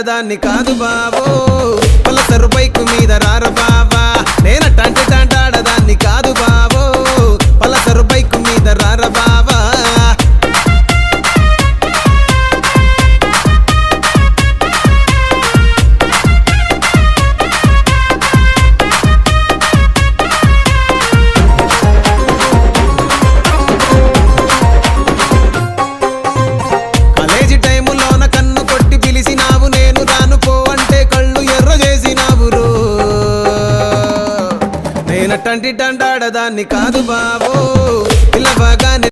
టాంటాడదాన్ని కాదు బాబో Pulsar bike మీద రార బాబా నేనట్టంటే టాంటాడదాన్ని కాదు బాబో పలసరు బైకు మీద రార బాబా నేనట్టంటి టాంటాడదాన్ని కాదు బాబో పిల్లబాగానే